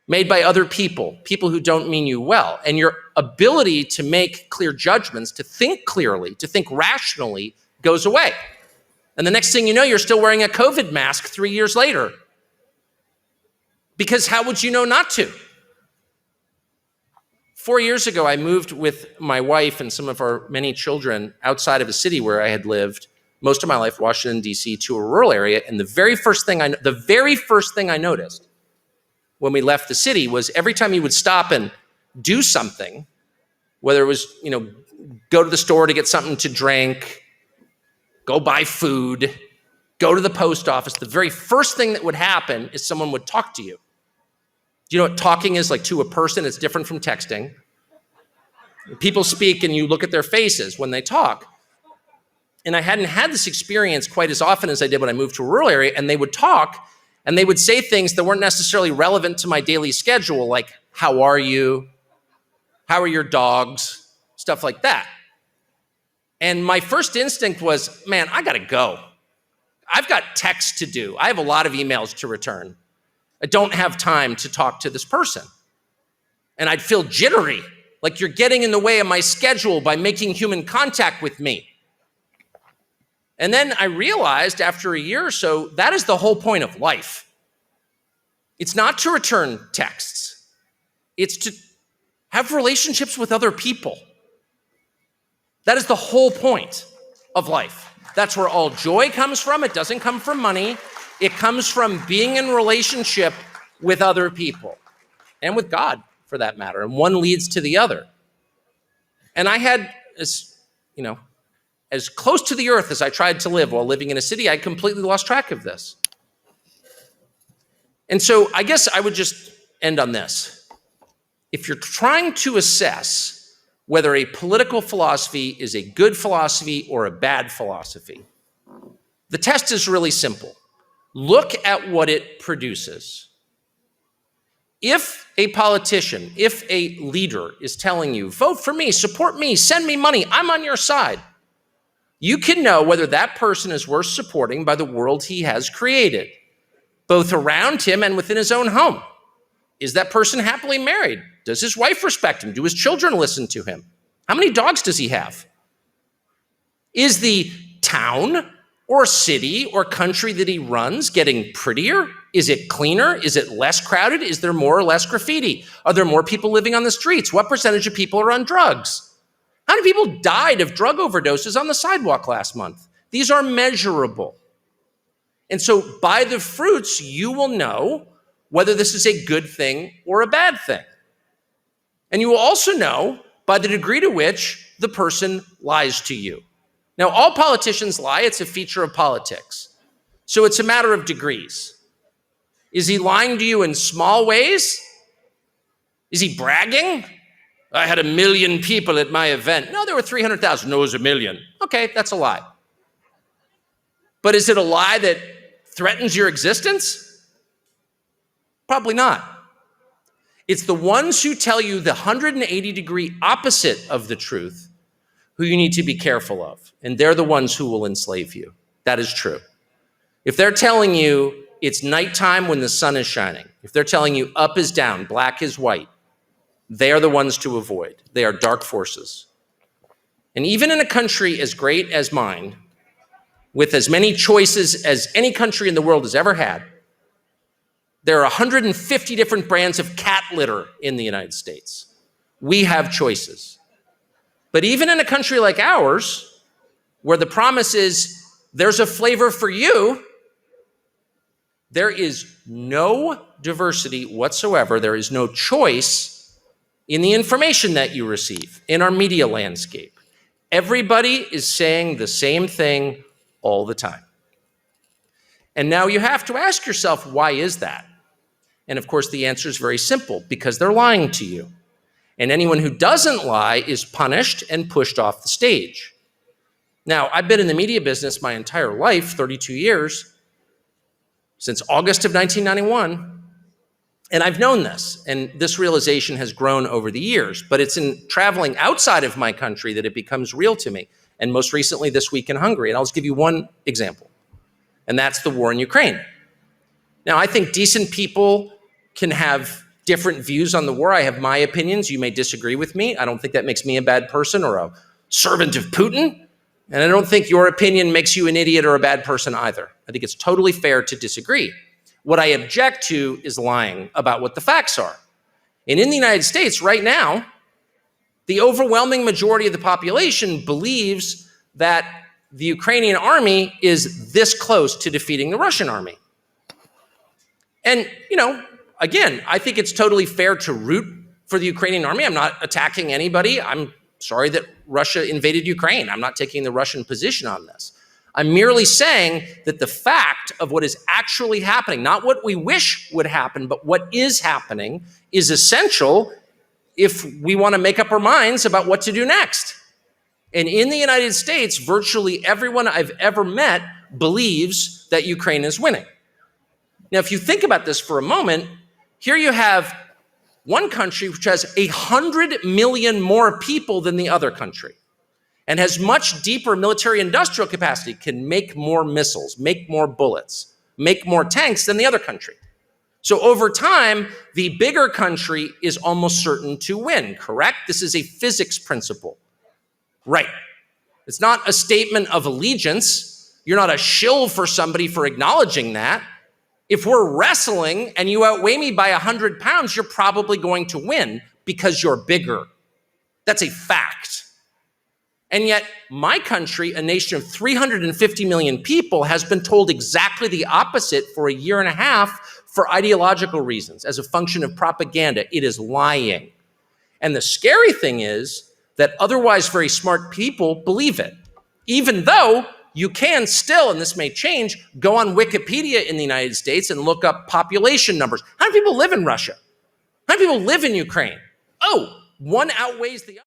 made by other people, people who don't mean you well. And your ability to make clear judgments, to think clearly, to think rationally goes away. And the next thing you know, you're still wearing a COVID mask 3 years later. Because how would you know not to? 4 years ago, I moved with my wife and some of our many children outside of a city where I had lived most of my life, Washington, D.C., to a rural area. And the very first thing I noticed when we left the city was every time you would stop and do something, whether it was, go to the store to get something to drink, go buy food, go to the post office, the very first thing that would happen is someone would talk to you. Do you know what talking is like to a person? It's different from texting. People speak and you look at their faces when they talk. And I hadn't had this experience quite as often as I did when I moved to a rural area, and they would talk and they would say things that weren't necessarily relevant to my daily schedule, like, how are you? How are your dogs? Stuff like that. And my first instinct was, man, I gotta go. I've got texts to do. I have a lot of emails to return. I don't have time to talk to this person. And I'd feel jittery, like you're getting in the way of my schedule by making human contact with me. And then I realized after a year or so, that is the whole point of life. It's not to return texts. It's to have relationships with other people. That is the whole point of life. That's where all joy comes from. It doesn't come from money. It comes from being in relationship with other people and with God, for that matter. And one leads to the other. And I had, as close to the earth as I tried to live while living in a city, I completely lost track of this. And so I guess I would just end on this. If you're trying to assess whether a political philosophy is a good philosophy or a bad philosophy, the test is really simple. Look at what it produces. If a politician, if a leader is telling you, vote for me, support me, send me money, I'm on your side, you can know whether that person is worth supporting by the world he has created, both around him and within his own home. Is that person happily married? Does his wife respect him? Do his children listen to him? How many dogs does he have? Is the town or city or country that he runs getting prettier? Is it cleaner? Is it less crowded? Is there more or less graffiti? Are there more people living on the streets? What percentage of people are on drugs? How many people died of drug overdoses on the sidewalk last month? These are measurable. And so by the fruits, you will know whether this is a good thing or a bad thing. And you will also know by the degree to which the person lies to you. Now, all politicians lie. It's a feature of politics. So it's a matter of degrees. Is he lying to you in small ways? Is he bragging? I had 1 million people at my event. No, there were 300,000. No, it was 1 million. Okay, that's a lie. But is it a lie that threatens your existence? Probably not. It's the ones who tell you the 180-degree opposite of the truth who you need to be careful of. And they're the ones who will enslave you. That is true. If they're telling you it's nighttime when the sun is shining, if they're telling you up is down, black is white, they are the ones to avoid. They are dark forces. And even in a country as great as mine, with as many choices as any country in the world has ever had, there are 150 different brands of cat litter in the United States. We have choices. But even in a country like ours, where the promise is there's a flavor for you, there is no diversity whatsoever. There is no choice in the information that you receive in our media landscape. Everybody is saying the same thing all the time. And now you have to ask yourself, why is that? And of course, the answer is very simple, because they're lying to you. And anyone who doesn't lie is punished and pushed off the stage. Now, I've been in the media business my entire life, 32 years, since August of 1991. And I've known this, and this realization has grown over the years, but it's in traveling outside of my country that it becomes real to me. And most recently this week in Hungary. And I'll just give you one example, and that's the war in Ukraine. Now, I think decent people can have different views on the war. I have my opinions. You may disagree with me. I don't think that makes me a bad person or a servant of Putin. And I don't think your opinion makes you an idiot or a bad person either. I think it's totally fair to disagree. What I object to is lying about what the facts are. And in the United States right now, the overwhelming majority of the population believes that the Ukrainian army is this close to defeating the Russian army. And, again, I think it's totally fair to root for the Ukrainian army. I'm not attacking anybody. I'm sorry that Russia invaded Ukraine. I'm not taking the Russian position on this. I'm merely saying that the fact of what is actually happening, not what we wish would happen, but what is happening, is essential if we want to make up our minds about what to do next. And in the United States, virtually everyone I've ever met believes that Ukraine is winning. Now, if you think about this for a moment, here you have one country which has 100 million more people than the other country and has much deeper military industrial capacity, can make more missiles, make more bullets, make more tanks than the other country. So over time, the bigger country is almost certain to win, correct? This is a physics principle. Right. It's not a statement of allegiance. You're not a shill for somebody for acknowledging that. If we're wrestling and you outweigh me by 100 pounds, you're probably going to win because you're bigger. That's a fact. And yet my country, a nation of 350 million people, has been told exactly the opposite for a year and a half for ideological reasons, as a function of propaganda. It is lying. And the scary thing is that otherwise very smart people believe it, even though you can still, and this may change, go on Wikipedia in the United States and look up population numbers. How many people live in Russia? How many people live in Ukraine? Oh, one outweighs the other.